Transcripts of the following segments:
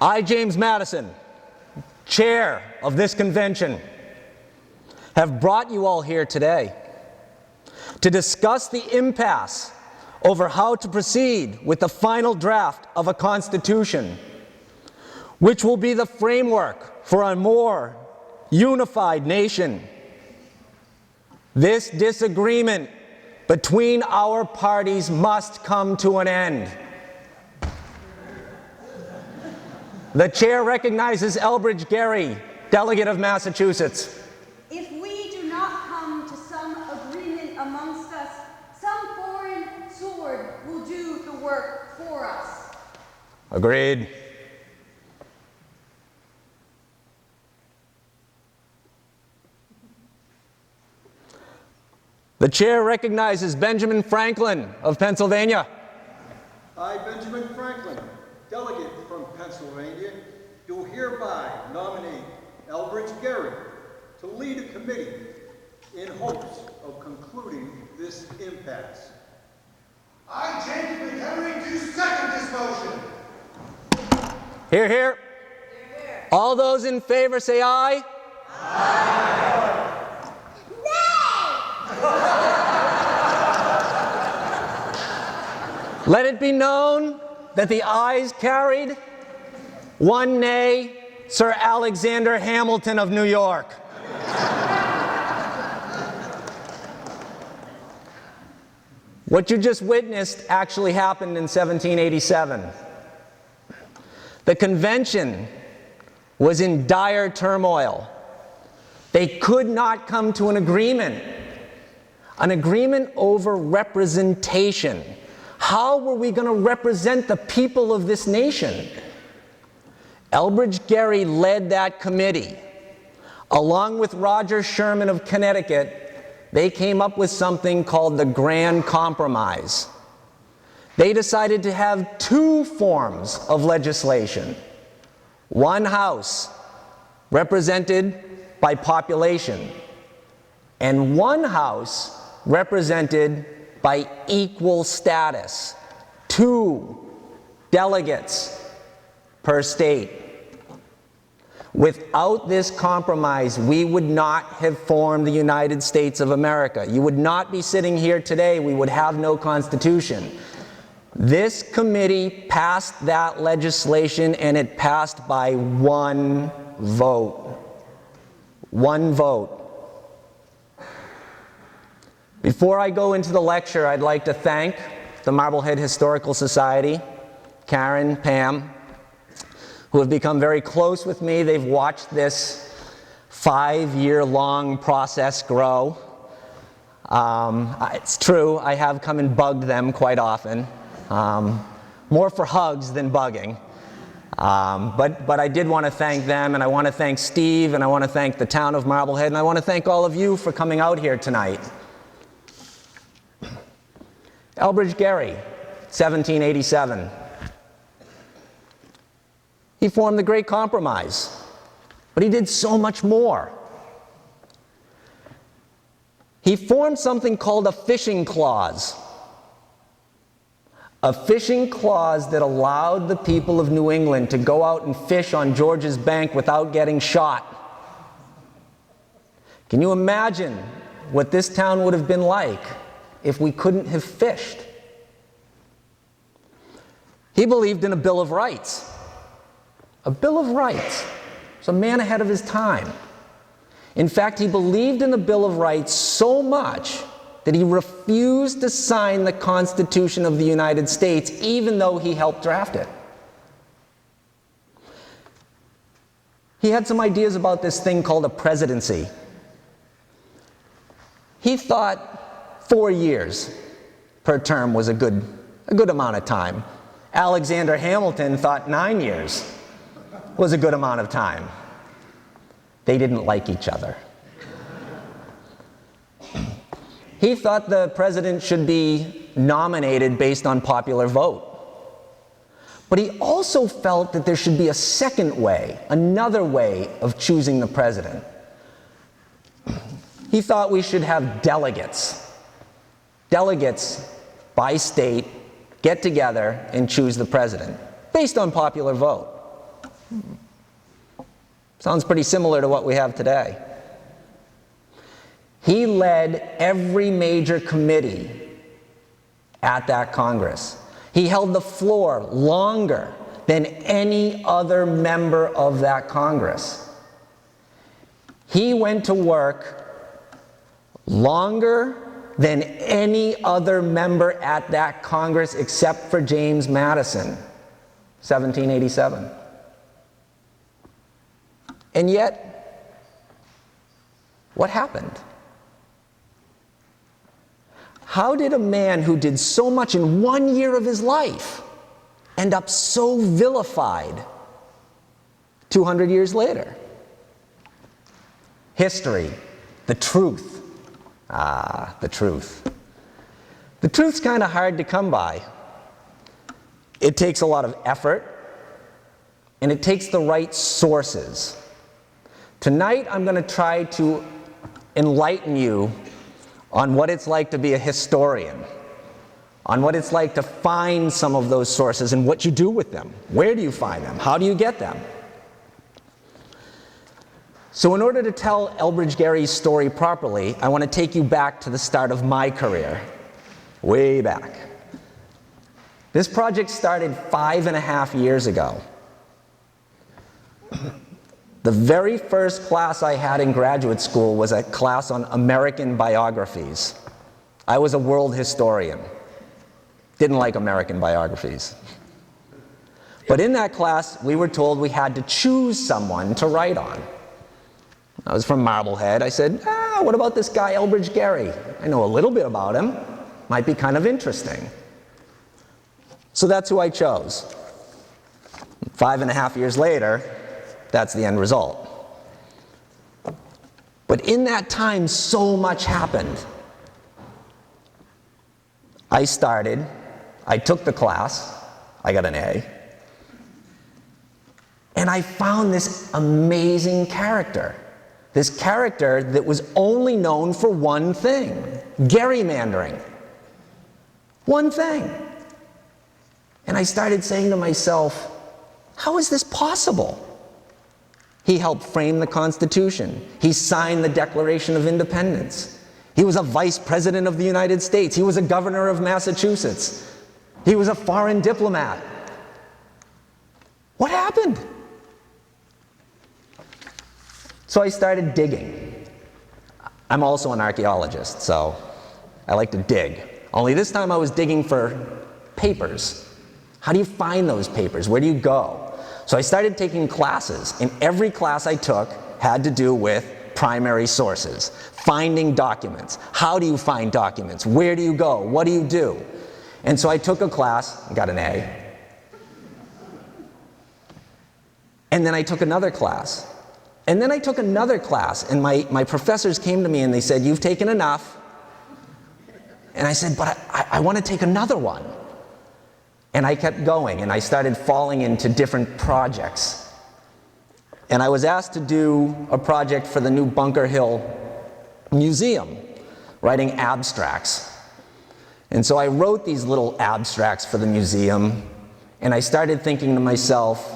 I, James Madison, chair of this convention, have brought you all here today to discuss the impasse over how to proceed with the final draft of a Constitution, which will be the framework for a more unified nation. This disagreement between our parties must come to an end. The chair recognizes Elbridge Gerry, delegate of Massachusetts. If we do not come to some agreement amongst us, some foreign sword will do the work for us. Agreed. The chair recognizes Benjamin Franklin of Pennsylvania. I, Benjamin Franklin, delegate from Pennsylvania, do hereby nominate Elbridge Gerry to lead a committee in hopes of concluding this impasse. I, James McHenry, do second this motion. Hear, hear. All those in favor say aye. Aye. Let it be known that the ayes carried, one nay, Sir Alexander Hamilton of New York. What you just witnessed actually happened in 1787. The convention was in dire turmoil. They could not come to an agreement over representation. How were we going to represent the people of this nation? Elbridge Gerry led that committee. Along with Roger Sherman of Connecticut, they came up with something called the Grand Compromise. They decided to have two forms of legislation. One house, represented by population, and one house represented by equal status, 2 delegates per state. Without this compromise, we would not have formed the United States of America. You would not be sitting here today. We would have no Constitution. This committee passed that legislation, and it passed by one vote. One vote. Before I go into the lecture, I'd like to thank the Marblehead Historical Society, Karen, Pam, who have become very close with me. They've watched this 5-year-long process grow. It's true, I have come and bugged them quite often, more for hugs than bugging. But I did want to thank them, and I want to thank Steve, and I want to thank the town of Marblehead, and I want to thank all of you for coming out here tonight. Elbridge Gerry, 1787. He formed the Great Compromise, but he did so much more. He formed something called a fishing clause. A fishing clause that allowed the people of New England to go out and fish on George's Bank without getting shot. Can you imagine what this town would have been like if we couldn't have fished? He believed in a Bill of Rights. A Bill of Rights. He was a man ahead of his time. In fact, he believed in the Bill of Rights so much that he refused to sign the Constitution of the United States, even though he helped draft it. He had some ideas about this thing called a presidency. He thought 4 years per term was a good amount of time. Alexander Hamilton thought 9 years was a good amount of time. They didn't like each other. He thought the president should be nominated based on popular vote. But he also felt that there should be a second way, another way of choosing the president. He thought we should have delegates. Delegates by state get together and choose the president based on popular vote. Sounds pretty similar to what we have today. He led every major committee at that Congress. He held the floor longer than any other member of that Congress. He went to work longer than any other member at that Congress except for James Madison, 1787. And yet, what happened? How did a man who did so much in 1 year of his life end up so vilified 200 years later? History, the truth. The truth. The truth's kind of hard to come by. It takes a lot of effort, and it takes the right sources. Tonight, I'm going to try to enlighten you on what it's like to be a historian, on what it's like to find some of those sources and what you do with them. Where do you find them? How do you get them? So in order to tell Elbridge Gerry's story properly, I want to take you back to the start of my career, way back. This project started 5.5 years ago. The very first class I had in graduate school was a class on American biographies. I was a world historian. Didn't like American biographies. But in that class, we were told we had to choose someone to write on. I was from Marblehead. I said, what about this guy, Elbridge Gerry? I know a little bit about him. Might be kind of interesting. So that's who I chose. 5.5 years later, that's the end result. But in that time, so much happened. I took the class, I got an A, and I found this amazing character. This character that was only known for one thing: gerrymandering. One thing. And I started saying to myself, how is this possible? He helped frame the Constitution. He signed the Declaration of Independence. He was a vice president of the United States. He was a governor of Massachusetts. He was a foreign diplomat. What happened? So I started digging. I'm also an archaeologist, so I like to dig. Only this time I was digging for papers. How do you find those papers? Where do you go? So I started taking classes, and every class I took had to do with primary sources, finding documents. How do you find documents? Where do you go? What do you do? And so I took a class, got an A. And then I took another class. And then I took another class, and my professors came to me and they said, you've taken enough. And I said, but I want to take another one. And I kept going, and I started falling into different projects. And I was asked to do a project for the new Bunker Hill Museum, writing abstracts. And so I wrote these little abstracts for the museum, and I started thinking to myself,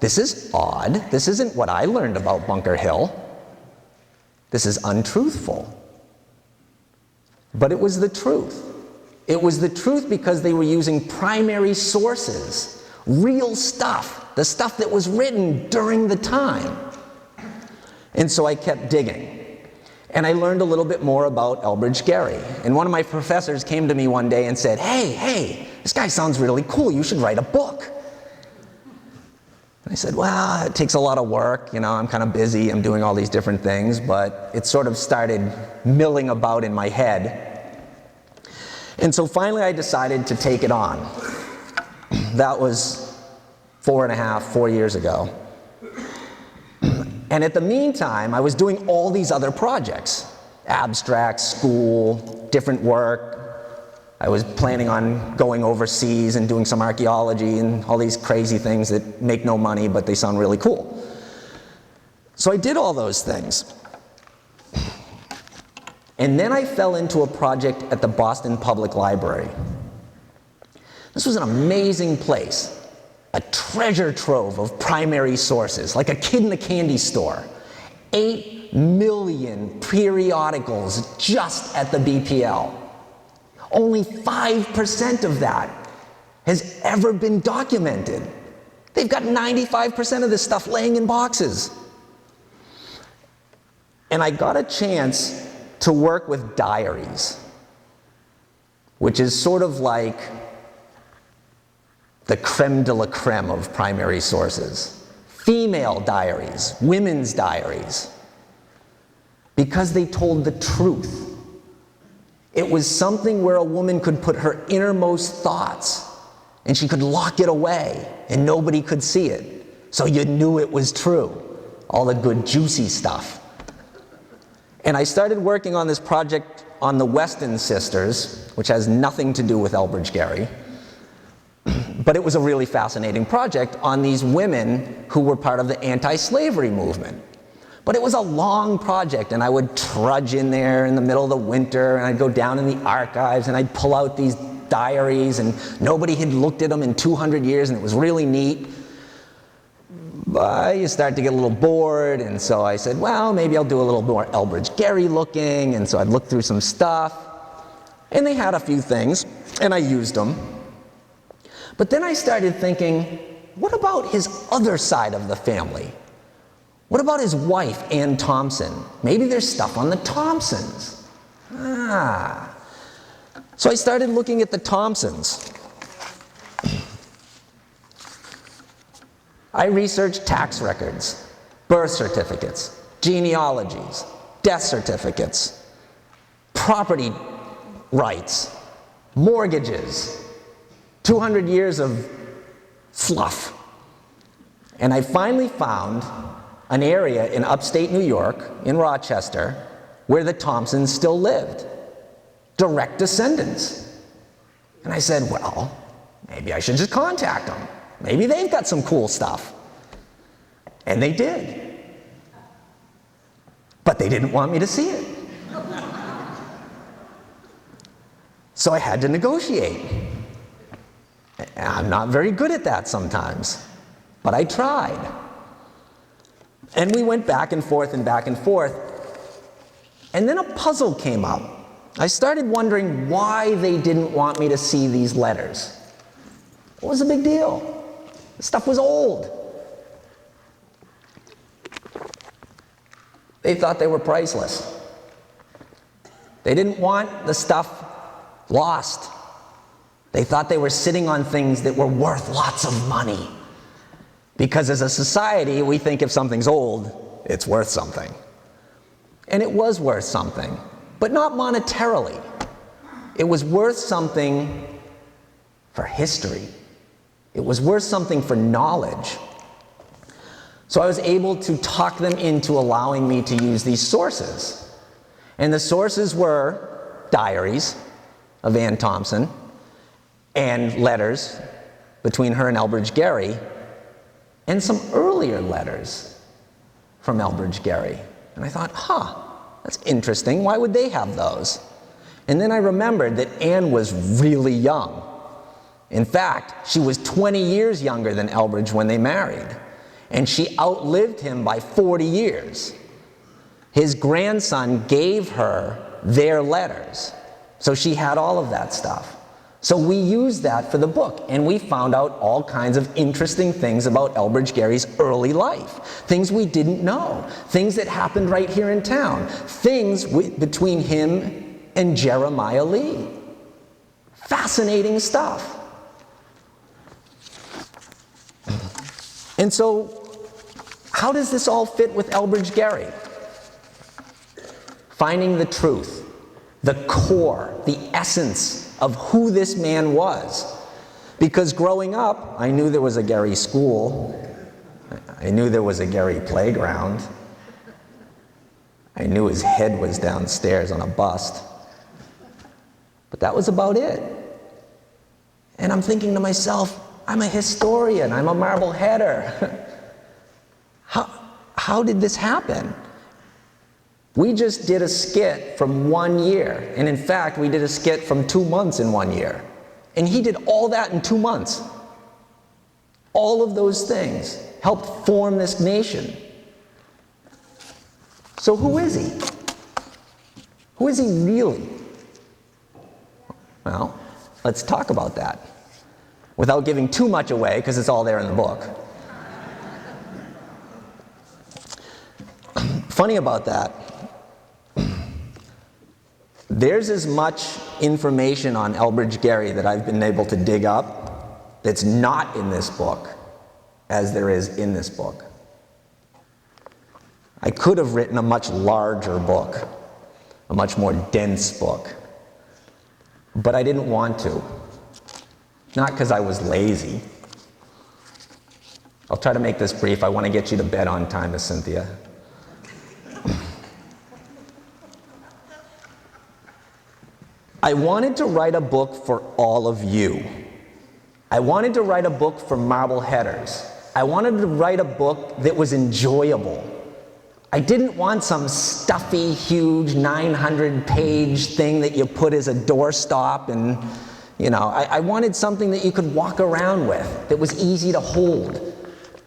this is odd. This isn't what I learned about Bunker Hill. This is untruthful. But it was the truth. It was the truth because they were using primary sources, real stuff, the stuff that was written during the time. And so I kept digging. And I learned a little bit more about Elbridge Gerry. And one of my professors came to me one day and said, hey, this guy sounds really cool. You should write a book. And I said, well, it takes a lot of work. You know, I'm kind of busy. I'm doing all these different things. But it sort of started milling about in my head. And so finally I decided to take it on. That was 4 years ago. And at the meantime, I was doing all these other projects. Abstracts, school, different work. I was planning on going overseas and doing some archaeology and all these crazy things that make no money, but they sound really cool. So I did all those things. And then I fell into a project at the Boston Public Library. This was an amazing place. a treasure trove of primary sources, like a kid in a candy store. 8 million periodicals just at the BPL. Only 5% of that has ever been documented. They've got 95% of this stuff laying in boxes. And I got a chance to work with diaries, which is sort of like the creme de la creme of primary sources. Female diaries, women's diaries, because they told the truth. It was something where a woman could put her innermost thoughts and she could lock it away and nobody could see it. So you knew it was true. All the good juicy stuff. And I started working on this project on the Weston sisters, which has nothing to do with Elbridge Gerry. But it was a really fascinating project on these women who were part of the anti-slavery movement. But it was a long project, and I would trudge in there in the middle of the winter, and I'd go down in the archives, and I'd pull out these diaries, and nobody had looked at them in 200 years, and it was really neat. But you start to get a little bored, and so I said, well, maybe I'll do a little more Elbridge Gerry looking, and so I'd look through some stuff. And they had a few things, and I used them. But then I started thinking, what about his other side of the family? What about his wife, Ann Thompson? Maybe there's stuff on the Thompsons. So I started looking at the Thompsons. I researched tax records, birth certificates, genealogies, death certificates, property rights, mortgages, 200 years of fluff. And I finally found an area in upstate New York, in Rochester, where the Thompsons still lived. Direct descendants. And I said, well, maybe I should just contact them. Maybe they've got some cool stuff. And they did. But they didn't want me to see it. So I had to negotiate. I'm not very good at that sometimes, but I tried. And we went back and forth and back and forth. And then a puzzle came up. I started wondering why they didn't want me to see these letters. What was the big deal? The stuff was old. They thought they were priceless. They didn't want the stuff lost. They thought they were sitting on things that were worth lots of money. Because as a society, we think if something's old, it's worth something. And it was worth something, but not monetarily. It was worth something for history. It was worth something for knowledge. So I was able to talk them into allowing me to use these sources. And the sources were diaries of Ann Thompson and letters between her and Elbridge Gerry, and some earlier letters from Elbridge Gerry. And I thought, that's interesting. Why would they have those? And then I remembered that Ann was really young. In fact, she was 20 years younger than Elbridge when they married. And she outlived him by 40 years. His grandson gave her their letters. So she had all of that stuff. So we used that for the book, and we found out all kinds of interesting things about Elbridge Gerry's early life. Things we didn't know. Things that happened right here in town. Things between him and Jeremiah Lee. Fascinating stuff. And so, how does this all fit with Elbridge Gerry? Finding the truth, the core, the essence of who this man was. Because growing up, I knew there was a Gerry school. I knew there was a Gerry playground. I knew his head was downstairs on a bust. But that was about it. And I'm thinking to myself, I'm a historian, I'm a Marbleheader. How did this happen? We just did a skit from 1 year. And in fact, we did a skit from 2 months in 1 year. And he did all that in 2 months. All of those things helped form this nation. So who is he? Who is he really? Well, let's talk about that without giving too much away, because it's all there in the book. Funny about that, there's as much information on Elbridge Gerry that I've been able to dig up that's not in this book as there is in this book. I could have written a much larger book, a much more dense book, but I didn't want to. Not because I was lazy. I'll try to make this brief. I want to get you to bed on time, Miss Cynthia. I wanted to write a book for all of you. I wanted to write a book for Marbleheaders. I wanted to write a book that was enjoyable. I didn't want some stuffy, huge 900-page thing that you put as a doorstop and, I wanted something that you could walk around with, that was easy to hold,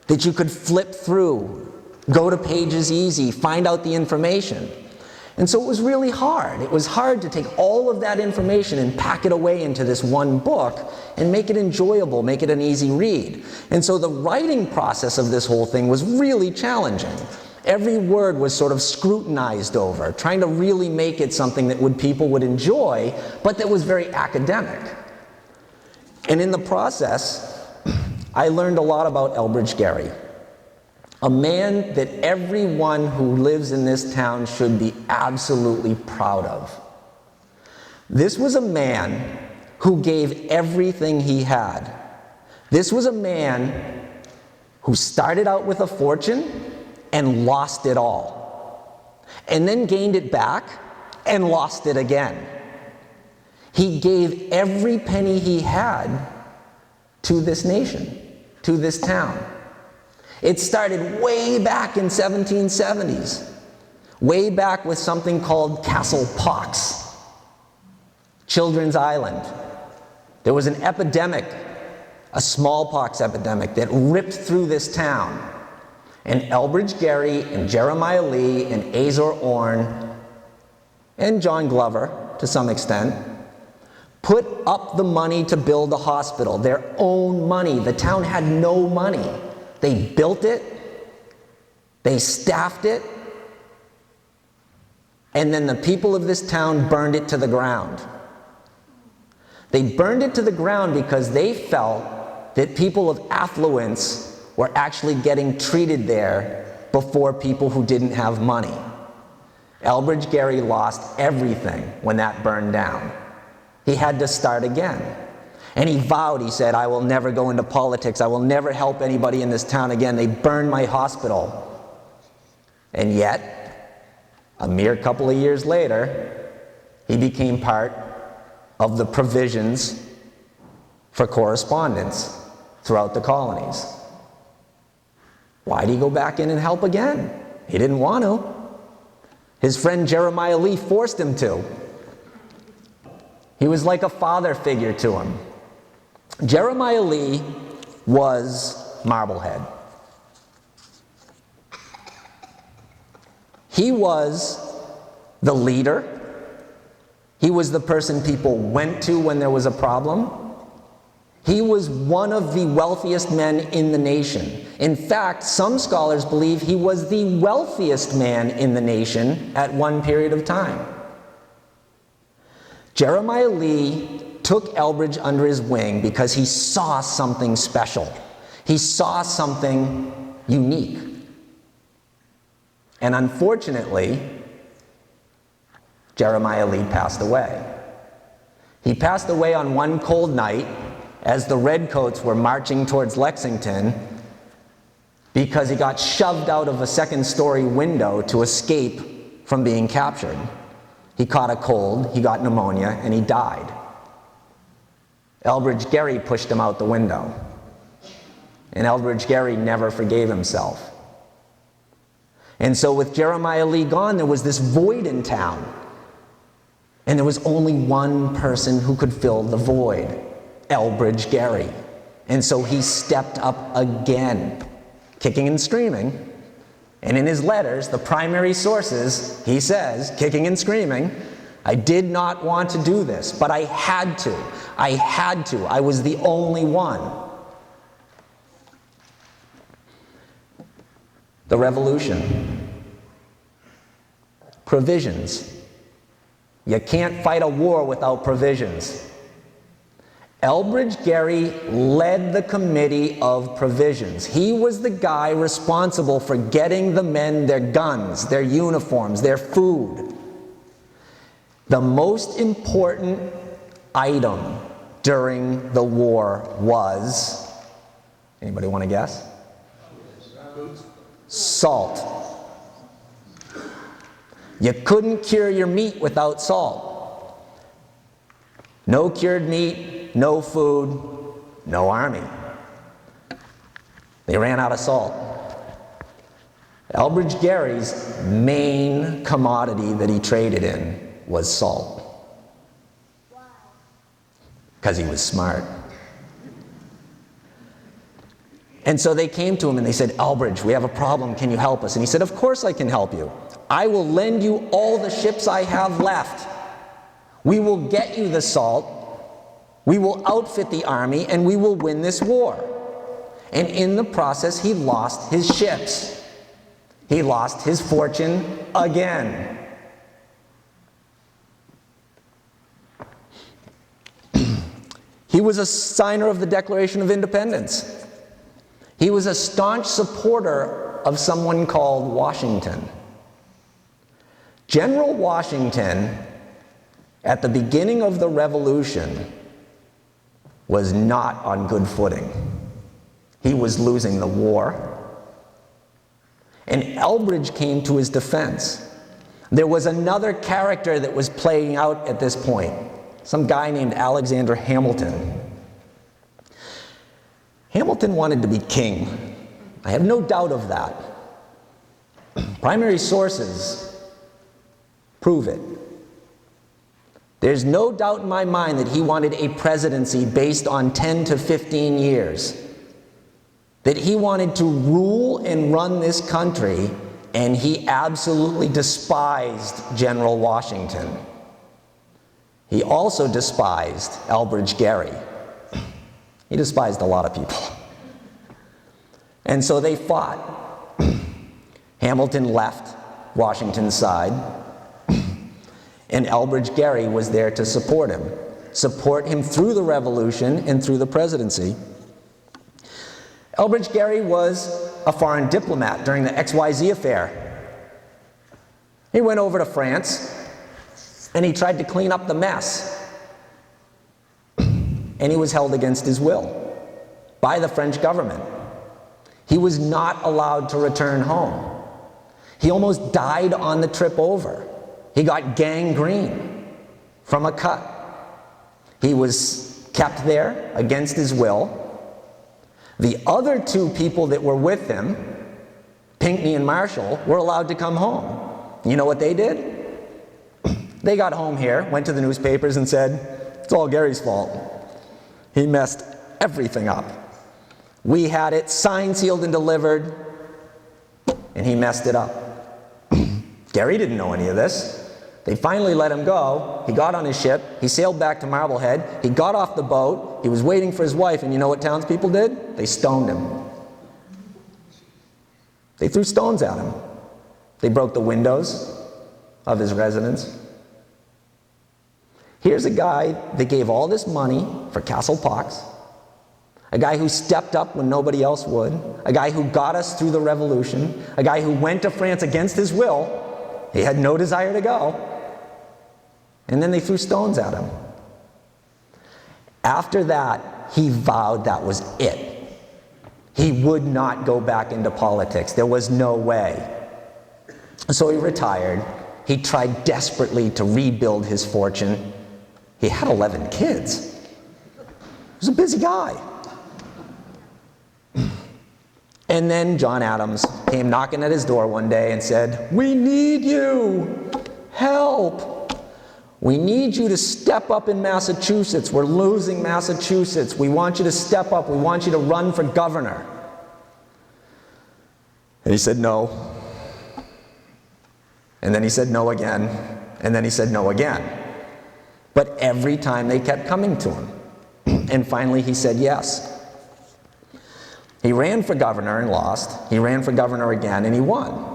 that you could flip through, go to pages easy, find out the information. And so it was really hard. It was hard to take all of that information and pack it away into this one book and make it enjoyable, make it an easy read. And so the writing process of this whole thing was really challenging. Every word was sort of scrutinized over, trying to really make it something that people would enjoy, but that was very academic. And in the process, I learned a lot about Elbridge Gerry, a man that everyone who lives in this town should be absolutely proud of. This was a man who gave everything he had. This was a man who started out with a fortune and lost it all, and then gained it back and lost it again. He gave every penny he had to this nation, to this town. It started way back in 1770s, way back with something called Castle Pox, Children's Island. There was an epidemic, a smallpox epidemic that ripped through this town. And Elbridge Gerry and Jeremiah Lee and Azor Orn and John Glover, to some extent, put up the money to build a hospital, their own money. The town had no money. They built it, they staffed it, and then the people of this town burned it to the ground. They burned it to the ground because they felt that people of affluence were actually getting treated there before people who didn't have money. Elbridge Gerry lost everything when that burned down. He had to start again. And he vowed, he said, I will never go into politics. I will never help anybody in this town again. They burned my hospital. And yet, a mere couple of years later, he became part of the provisions for correspondence throughout the colonies. Why'd he go back in and help again? He didn't want to. His friend Jeremiah Lee forced him to. He was like a father figure to him. Jeremiah Lee was Marblehead. He was the leader. He was the person people went to when there was a problem. He was one of the wealthiest men in the nation. In fact, some scholars believe he was the wealthiest man in the nation at one period of time. Jeremiah Lee took Elbridge under his wing because he saw something special. He saw something unique. And unfortunately, Jeremiah Lee passed away. He passed away on one cold night as the Redcoats were marching towards Lexington because he got shoved out of a second-story window to escape from being captured. He caught a cold, he got pneumonia, and he died. Elbridge Gerry pushed him out the window. And Elbridge Gerry never forgave himself. And so with Jeremiah Lee gone, there was this void in town. And there was only one person who could fill the void, Elbridge Gerry. And so he stepped up again, kicking and screaming. And in his letters, the primary sources, he says, kicking and screaming, I did not want to do this, but I had to. I had to. I was the only one. The revolution. Provisions. You can't fight a war without provisions. Elbridge Gerry led the committee of provisions. He was the guy responsible for getting the men their guns, their uniforms, their food. The most important item during the war was, anybody want to guess? Salt. You couldn't cure your meat without salt. No cured meat, no food, no army. They ran out of salt. Elbridge Gerry's main commodity that he traded in was salt. Because he was smart. And so they came to him and they said, Elbridge, we have a problem, can you help us? And he said, of course I can help you. I will lend you all the ships I have left. We will get you the salt, we will outfit the army, and we will win this war. And in the process, he lost his ships. He lost his fortune again. He was a signer of the Declaration of Independence. He was a staunch supporter of someone called Washington. General Washington, at the beginning of the Revolution, was not on good footing. He was losing the war. And Elbridge came to his defense. There was another character that was playing out at this point, some guy named Alexander Hamilton. Hamilton wanted to be king. I have no doubt of that. Primary sources prove it. There's no doubt in my mind that he wanted a presidency based on 10 to 15 years. That he wanted to rule and run this country, and he absolutely despised General Washington. He also despised Elbridge Gerry. He despised a lot of people. And so they fought. Hamilton left Washington's side, and Elbridge Gerry was there to support him through the revolution and through the presidency. Elbridge Gerry was a foreign diplomat during the XYZ affair. He went over to France, and he tried to clean up the mess. And he was held against his will by the French government. He was not allowed to return home. He almost died on the trip over. He got gangrene from a cut. He was kept there against his will. The other two people that were with him, Pinckney and Marshall, were allowed to come home. You know what they did? They got home here, went to the newspapers and said, it's all Gerry's fault. He messed everything up. We had it signed, sealed, and delivered, and he messed it up. Gerry didn't know any of this. They finally let him go. He got on his ship. He sailed back to Marblehead. He got off the boat. He was waiting for his wife, and you know what townspeople did? They stoned him. They threw stones at him. They broke the windows of his residence. Here's a guy that gave all this money for Castle Pox, a guy who stepped up when nobody else would, a guy who got us through the revolution, a guy who went to France against his will. He had no desire to go. And then they threw stones at him. After that, he vowed that was it. He would not go back into politics. There was no way. So he retired. He tried desperately to rebuild his fortune. He had 11 kids. He was a busy guy. And then John Adams came knocking at his door one day and said, "We need you. Help. We need you to step up in Massachusetts. We're losing Massachusetts. We want you to step up. We want you to run for governor. And he said no. And then he said no again. And then he said no again. But every time they kept coming to him. And finally he said yes. He ran for governor and lost. He ran for governor again and he won.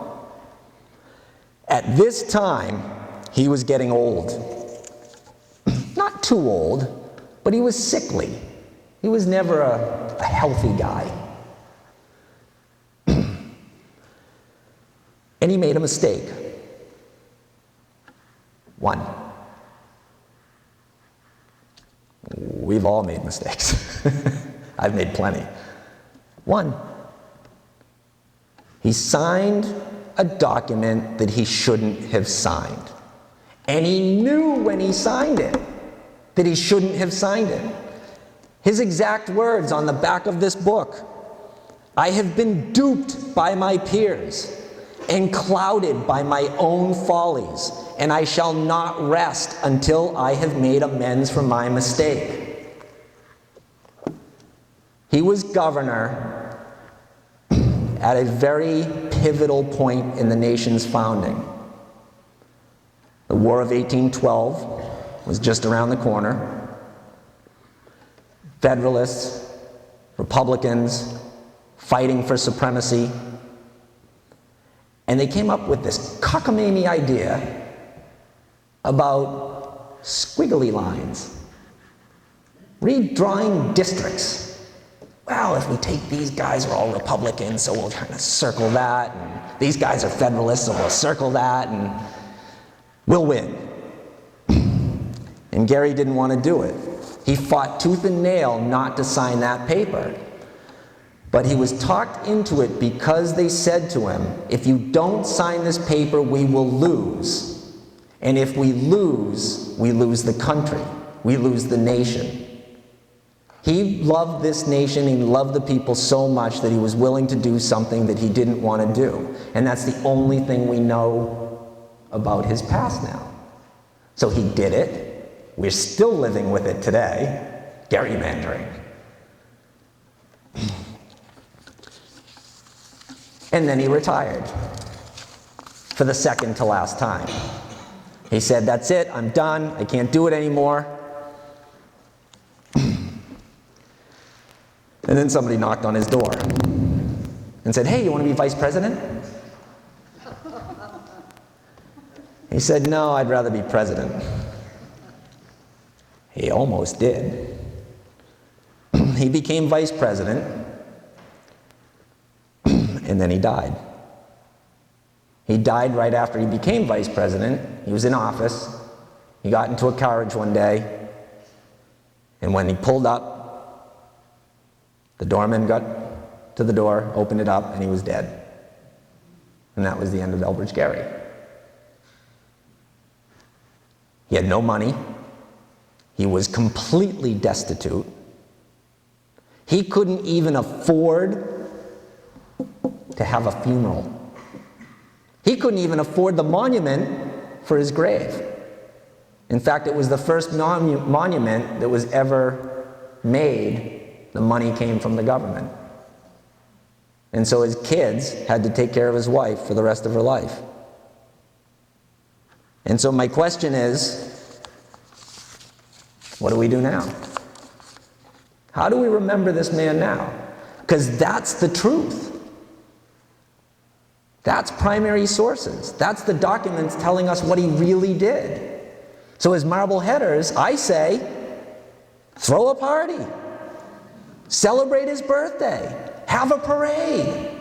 At this time, he was getting old. Not too old, but he was sickly. He was never a healthy guy. And he made a mistake. One. We've all made mistakes. I've made plenty. One. He signed a document that he shouldn't have signed. And he knew when he signed it that he shouldn't have signed it. His exact words on the back of this book: I have been duped by my peers and clouded by my own follies, and I shall not rest until I have made amends for my mistake. He was governor at a very pivotal point in the nation's founding. The War of 1812 was just around the corner. Federalists, Republicans, fighting for supremacy. And they came up with this cockamamie idea about squiggly lines, redrawing districts. Well, if we take these guys are all Republicans, so we'll kind of circle that, and these guys are Federalists, so we'll circle that, and we'll win. And Gerry didn't want to do it. He fought tooth and nail not to sign that paper. But he was talked into it because they said to him, if you don't sign this paper, we will lose. And if we lose the country. We lose the nation. He loved this nation, he loved the people so much that he was willing to do something that he didn't want to do. And that's the only thing we know about his past now. So he did it. We're still living with it today. Gerrymandering. And then he retired for the second to last time. He said, that's it, I'm done, I can't do it anymore. And then somebody knocked on his door and said, hey, you want to be vice president? He said, no, I'd rather be president. He almost did. He became vice president, and then he died. He died right after he became vice president. He was in office. He got into a carriage one day, and when he pulled up, the doorman got to the door, opened it up, and he was dead. And that was the end of Elbridge Gerry. He had no money. He was completely destitute. He couldn't even afford to have a funeral. He couldn't even afford the monument for his grave. In fact, it was the first monument that was ever made. The money came from the government. And so his kids had to take care of his wife for the rest of her life. And so my question is, what do we do now? How do we remember this man now? Because that's the truth. That's primary sources. That's the documents telling us what he really did. So as Marbleheaders, I say, throw a party. Celebrate his birthday. Have a parade.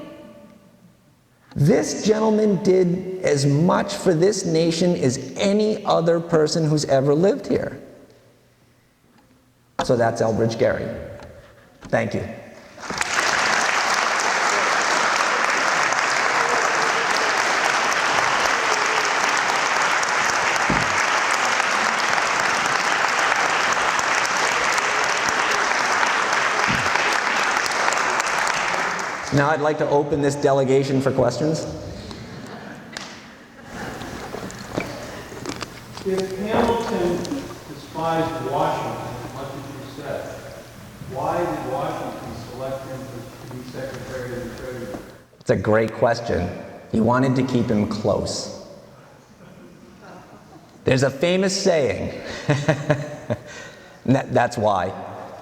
This gentleman did as much for this nation as any other person who's ever lived here. So that's Elbridge Gerry. Thank you. Now I'd like to open this delegation for questions. If Hamilton Hamilton despised Washington as much as you said. Why did Washington select him to be Secretary of the Treasury? It's a great question. He wanted to keep him close. There's a famous saying. That's why.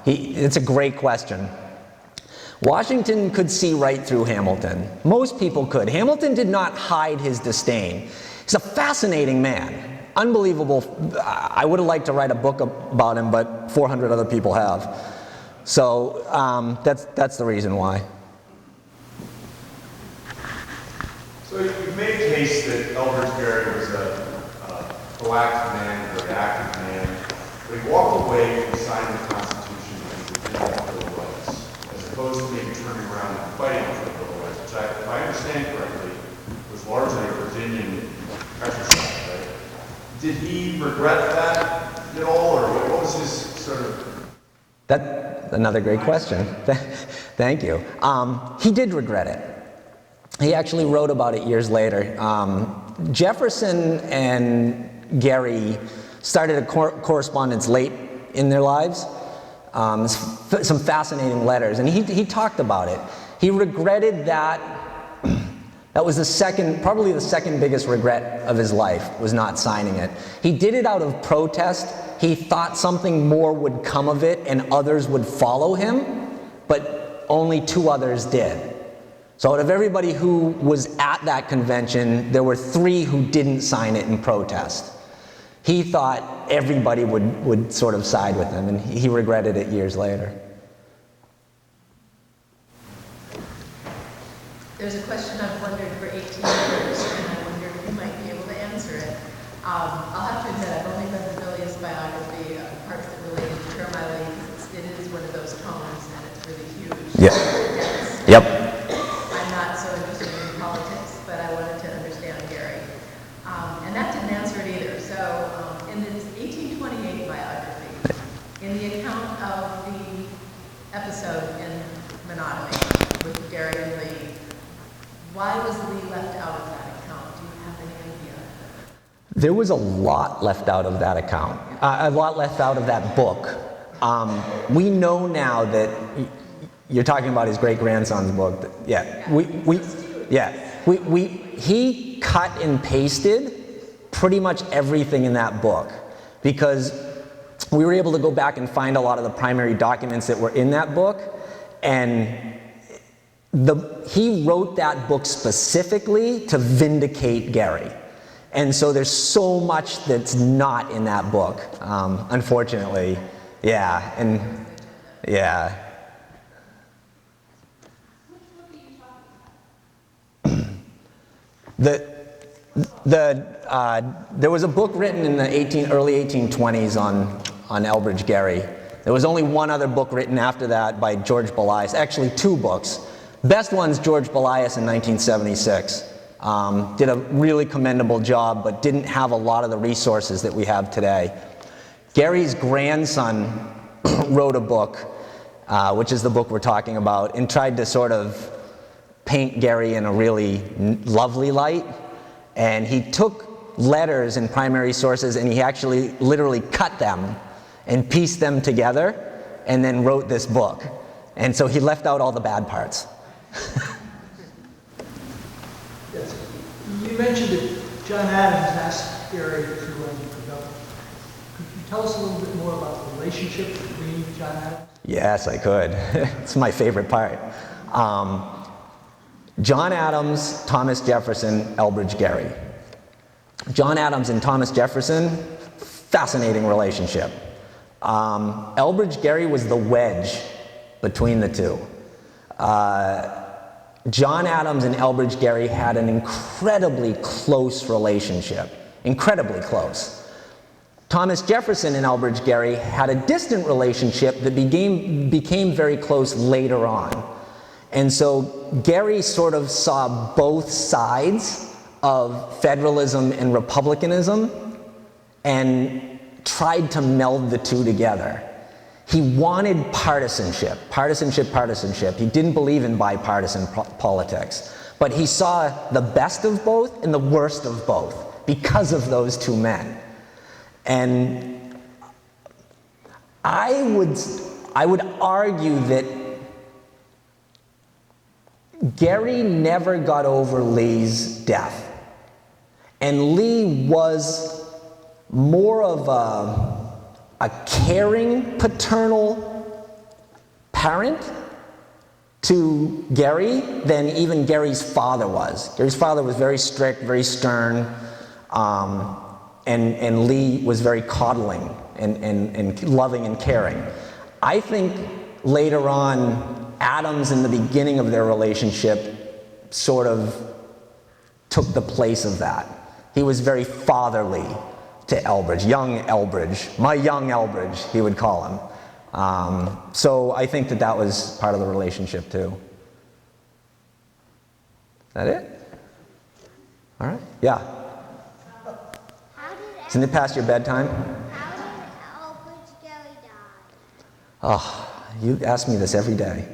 It's a great question. Washington could see right through Hamilton. Most people could. Hamilton did not hide his disdain. He's a fascinating man. Unbelievable. I would have liked to write a book about him, but 400 other people have. So that's the reason why. So you've made a case that Elbridge Gerry was a proactive man, a very active man, but he walked away from signing the Constitution because he didn't want the Bill of Rights, as opposed to maybe turning around and fighting for the Bill of Rights, which, if I understand correctly, was largely a Virginian exercise, right? Did he regret that at all, or what was his sort of... That's another great question. Thank you. He did regret it. He actually wrote about it years later. Jefferson and Gerry started a correspondence late in their lives, some fascinating letters, and he talked about it. He regretted that. That was probably the second biggest regret of his life, was not signing it. He did it out of protest. He thought something more would come of it and others would follow him, but only 2 others did. So out of everybody who was at that convention, there were 3 who didn't sign it in protest. He thought everybody would sort of side with him, and he regretted it years later. There's a question I've wondered for 18 years, and I wonder if you might be able to answer it. I'll have to admit, I've only read the Villiers biography, parts that relate to Termile, because it is one of those tomes, and it's really huge. Yep. Yep. I'm not so interested in politics, but I wanted to understand Gerry. And that didn't answer it either. So in his 1828 biography, in the account of the episode in Monotony with Gerry and Lee, why was Lee left out of that account? Do you have any idea? There was a lot left out of that account, a lot left out of that book. We know now that you're talking about his great-grandson's book. He cut and pasted pretty much everything in that book, because we were able to go back and find a lot of the primary documents that were in that book, and he wrote that book specifically to vindicate Gerry. And so there's so much that's not in that book, unfortunately. Yeah, and yeah. There was a book written in the early 1820s on Elbridge Gerry. There was only one other book written after that by George Belias, actually 2 books. Best one's George Belias in 1976. Did a really commendable job, but didn't have a lot of the resources that we have today. Gerry's grandson wrote a book, which is the book we're talking about, and tried to sort of paint Gerry in a really lovely light. And he took letters and primary sources, and he actually literally cut them and pieced them together, and then wrote this book. And so he left out all the bad parts. Yes. You mentioned that John Adams asked Gerry to run for governor. Could you tell us a little bit more about the relationship between John Adams? Yes, I could. It's my favorite part. John Adams, Thomas Jefferson, Elbridge Gerry. John Adams and Thomas Jefferson, fascinating relationship. Elbridge Gerry was the wedge between the 2. John Adams and Elbridge Gerry had an incredibly close relationship, incredibly close. Thomas Jefferson and Elbridge Gerry had a distant relationship that became very close later on. And so Gerry sort of saw both sides of federalism and republicanism and tried to meld the 2 together. He wanted partisanship. He didn't believe in bipartisan politics. But he saw the best of both and the worst of both because of those 2 men. And I would argue that Gerry never got over Lee's death. And Lee was more of a caring paternal parent to Gerry than even Gerry's father was. Gerry's father was very strict, very stern, and Lee was very coddling and loving and caring. I think later on, Adams in the beginning of their relationship sort of took the place of that. He was very fatherly to Elbridge, young Elbridge, my young Elbridge, he would call him. So I think that was part of the relationship too. Is that it? All right, yeah. Isn't it past your bedtime? How did Elbridge Gerry die? Oh, you ask me this every day.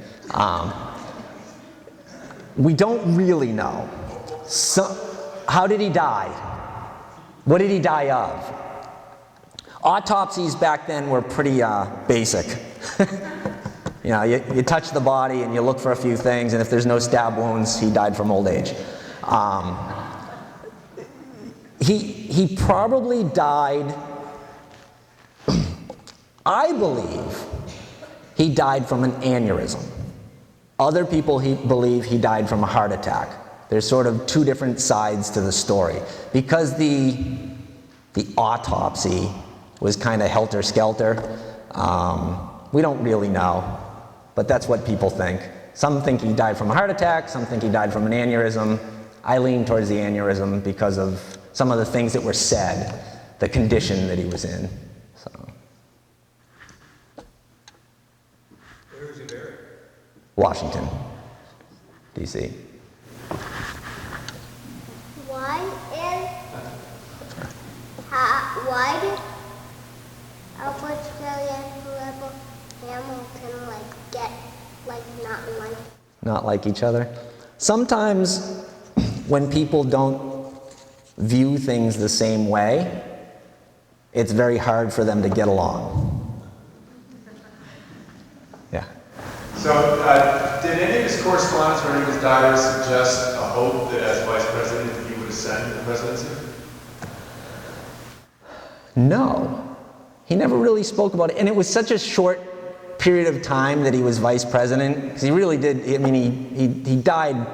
We don't really know. How did he die? What did he die of? Autopsies back then were pretty basic. You know, you touch the body and you look for a few things, and if there's no stab wounds, he died from old age. He probably died, I believe, he died from an aneurysm. Other people believe he died from a heart attack. There's sort of two different sides to the story. Because the autopsy was kind of helter-skelter, we don't really know, but that's what people think. Some think he died from a heart attack, some think he died from an aneurysm. I lean towards the aneurysm because of some of the things that were said, the condition that he was in. So. Where was he buried? Washington, D.C. Why did Elbridge Gerry and whoever Hamilton get not like each other? Sometimes when people don't view things the same way, it's very hard for them to get along. Yeah. So, did any of his correspondence or any of his diaries suggest a hope that as vice president he would ascend to the presidency? No. He never really spoke about it. And it was such a short period of time that he was vice president, because he really did, I mean, he died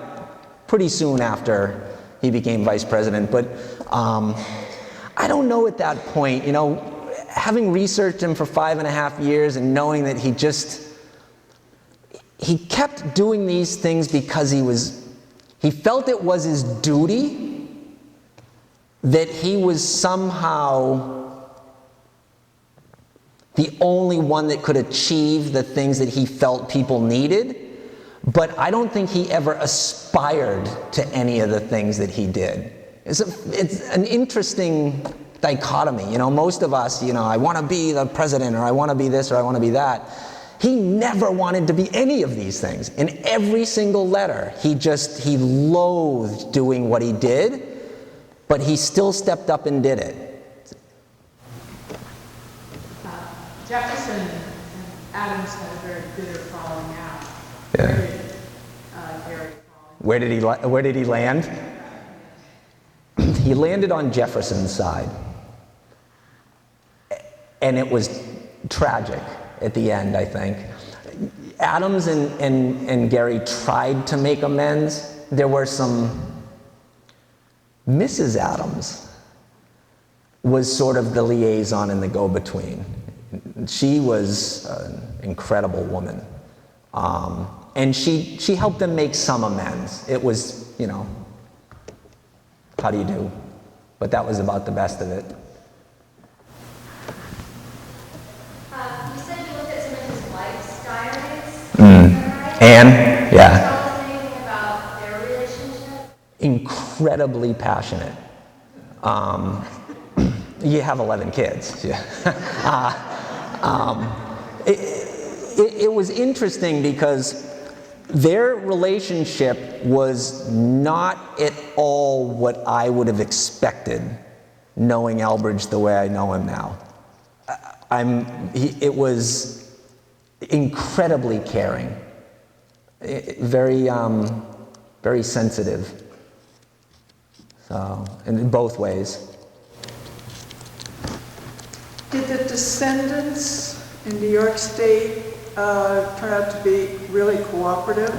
pretty soon after he became vice president. But I don't know at that point, you know, having researched him for 5.5 years and knowing that he kept doing these things because he felt it was his duty, that he was somehow the only one that could achieve the things that he felt people needed, but I don't think he ever aspired to any of the things that he did. It's an interesting dichotomy. You know, most of us, you know, I want to be the president, or I want to be this, or I want to be that. He never wanted to be any of these things. In every single letter, he loathed doing what he did, but he still stepped up and did it. Jefferson and Adams had a very bitter falling out. Yeah. Where did Where did he land? He landed on Jefferson's side. And it was tragic at the end, I think. Adams and Gerry tried to make amends. There were some... Mrs. Adams was sort of the liaison and the go-between. She was an incredible woman. And she helped them make some amends. It was, you know, how do you do? But that was about the best of it. You said you looked at some of his wife's diaries. Right? Anne? Yeah. Can you tell us anything about their relationship? Incredibly passionate. You have 11 kids. Yeah. It was interesting because their relationship was not at all what I would have expected, knowing Elbridge the way I know him now. it was incredibly caring, very, very sensitive. So, and in both ways. Did the descendants in New York State turn out to be really cooperative?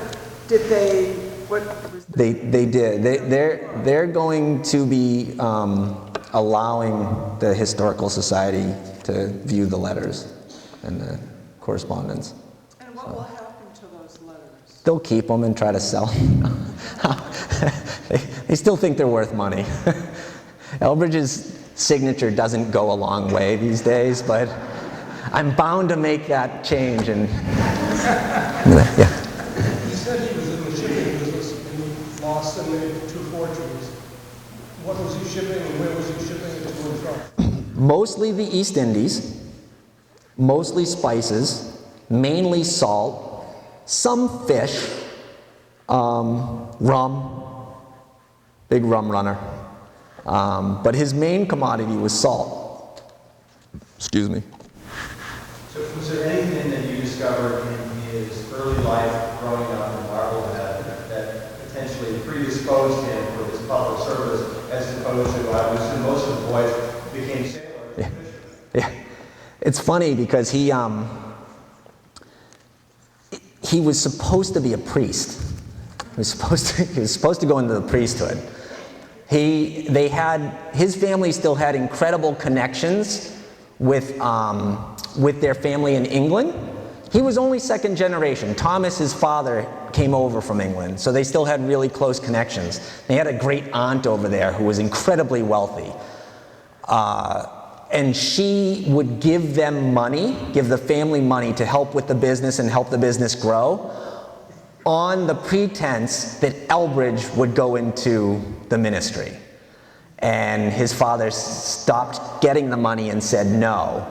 Did they? What was They did. They're going to be allowing the Historical Society to view the letters and the correspondence. And what will happen to those letters? They'll keep them and try to sell them. They still think they're worth money. Elbridge's signature doesn't go a long way these days, but I'm bound to make that change. And yeah. He said he was in the shipping business and he lost and made 2 fortunes. What was he shipping and where was he shipping it to and from? Mostly the East Indies, mostly spices, mainly salt, some fish, rum, big rum runner. But his main commodity was salt. Excuse me. So was there anything that you discovered in his early life growing up in Marblehead that potentially predisposed him for this public service as opposed to, I would assume most of the boys became sailors? Yeah. Yeah. It's funny because he was supposed to be a priest. He was supposed to go into the priesthood. His family still had incredible connections with their family in England. He was only second generation. Thomas, his father, came over from England, so they still had really close connections. They had a great aunt over there who was incredibly wealthy. And she would give them money, give the family money to help with the business and help the business grow, on the pretense that Elbridge would go into the ministry. And his father stopped getting the money and said, no,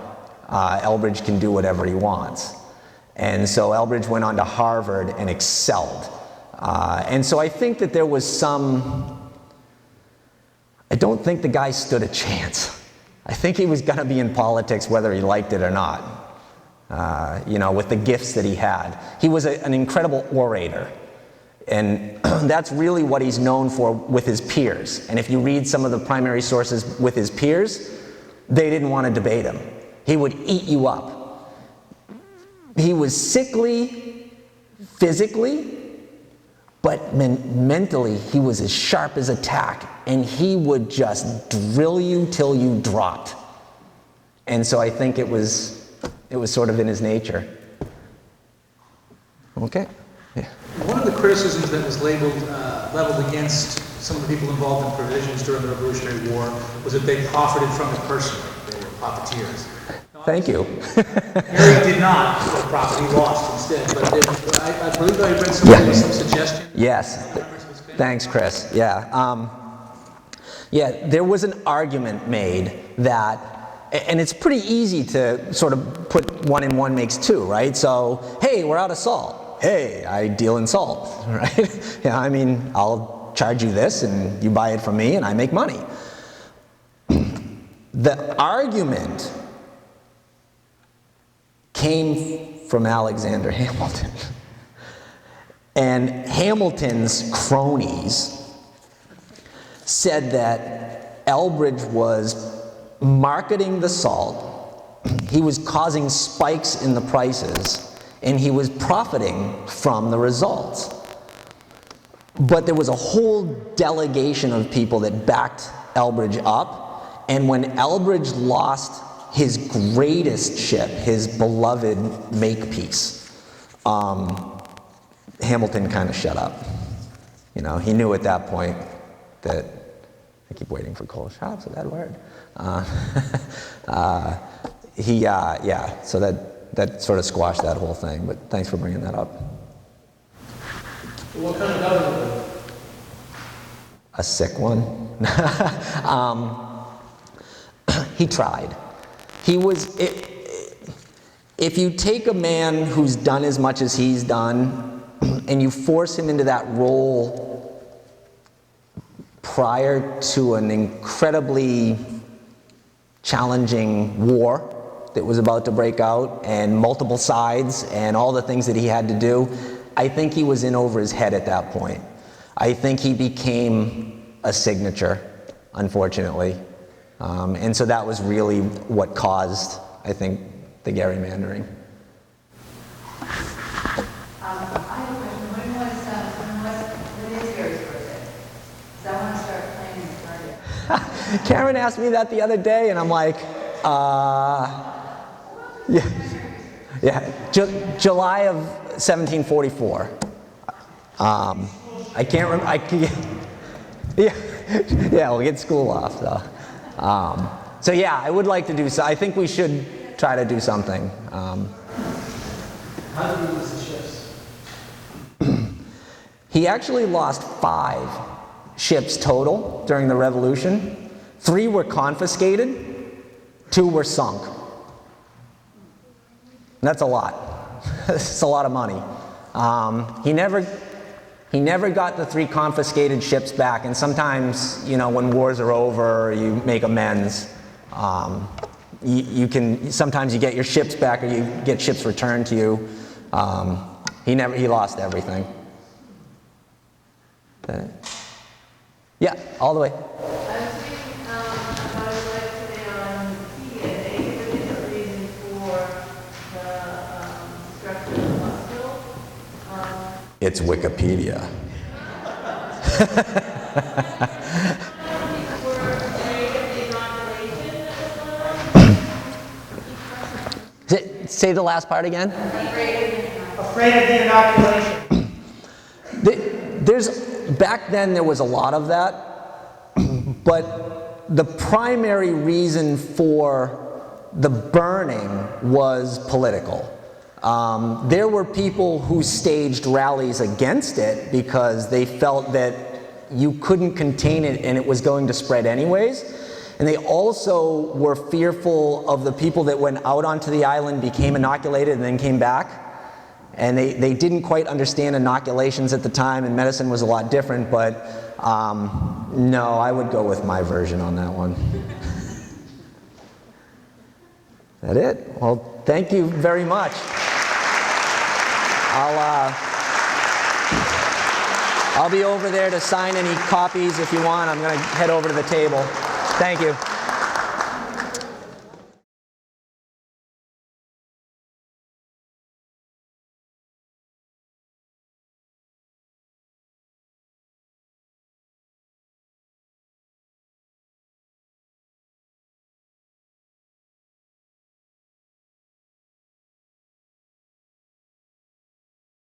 Elbridge can do whatever he wants. And so Elbridge went on to Harvard and excelled. And so I think that there was I don't think the guy stood a chance. I think he was going to be in politics whether he liked it or not. With the gifts that he had. He was an incredible orator. And that's really what he's known for with his peers. And if you read some of the primary sources with his peers, they didn't want to debate him. He would eat you up. He was sickly physically, but mentally he was as sharp as a tack. And he would just drill you till you dropped. And so I think it was sort of in his nature. Okay. Yeah. One of the criticisms that was leveled against some of the people involved in provisions during the Revolutionary War was that they profited from it personally. They were profiteers. Thank you. Gerry did not profit, he lost instead. But I believe I read some suggestion. Yes. Thanks, Chris. Yeah. There was an argument made that, and it's pretty easy to sort of put 1 and 1 makes 2, right? So, hey, we're out of salt. Hey, I deal in salt, right? I'll charge you this and you buy it from me and I make money. The argument came from Alexander Hamilton. And Hamilton's cronies said that Elbridge was marketing the salt, he was causing spikes in the prices, and he was profiting from the results. But there was a whole delegation of people that backed Elbridge up, and when Elbridge lost his greatest ship, his beloved Makepeace, Hamilton kind of shut up. He knew at that point that, I keep waiting for Cole, shut up's a bad word. So that sort of squashed that whole thing, but thanks for bringing that up. What kind of government? A sick one. He tried. If you take a man who's done as much as he's done, and you force him into that role prior to an incredibly challenging war that was about to break out, and multiple sides, and all the things that he had to do, I think he was in over his head at that point. I think he became a signature, unfortunately. And so that was really what caused, I think, the gerrymandering. I have a question. When is Gerry's birthday? Because I want to start planning the party. Karen asked me that the other day, and I'm like, July of 1744. I can't remember. Yeah, we'll get school off though. So yeah, I would like to do so. I think we should try to do something. How did he lose the ships? He actually lost 5 ships total during the Revolution. 3 were confiscated, 2 were sunk. And that's a lot. It's a lot of money. He never got the 3 confiscated ships back, and sometimes, you know, when wars are over, you make amends. Sometimes you get your ships back, or you get ships returned to you. He lost everything. Yeah, all the way. I was reading about his life today on Wikipedia. They give a different reason for the destruction of the hospital. It's Wikipedia. Say the last part again. Afraid of the inoculation. Back then there was a lot of that, but the primary reason for the burning was political. There were people who staged rallies against it because they felt that you couldn't contain it and it was going to spread anyways. And they also were fearful of the people that went out onto the island, became inoculated, and then came back. And they didn't quite understand inoculations at the time, and medicine was a lot different, but no, I would go with my version on that one. Is that it? Well, thank you very much. I'll be over there to sign any copies if you want. I'm going to head over to the table. Thank you.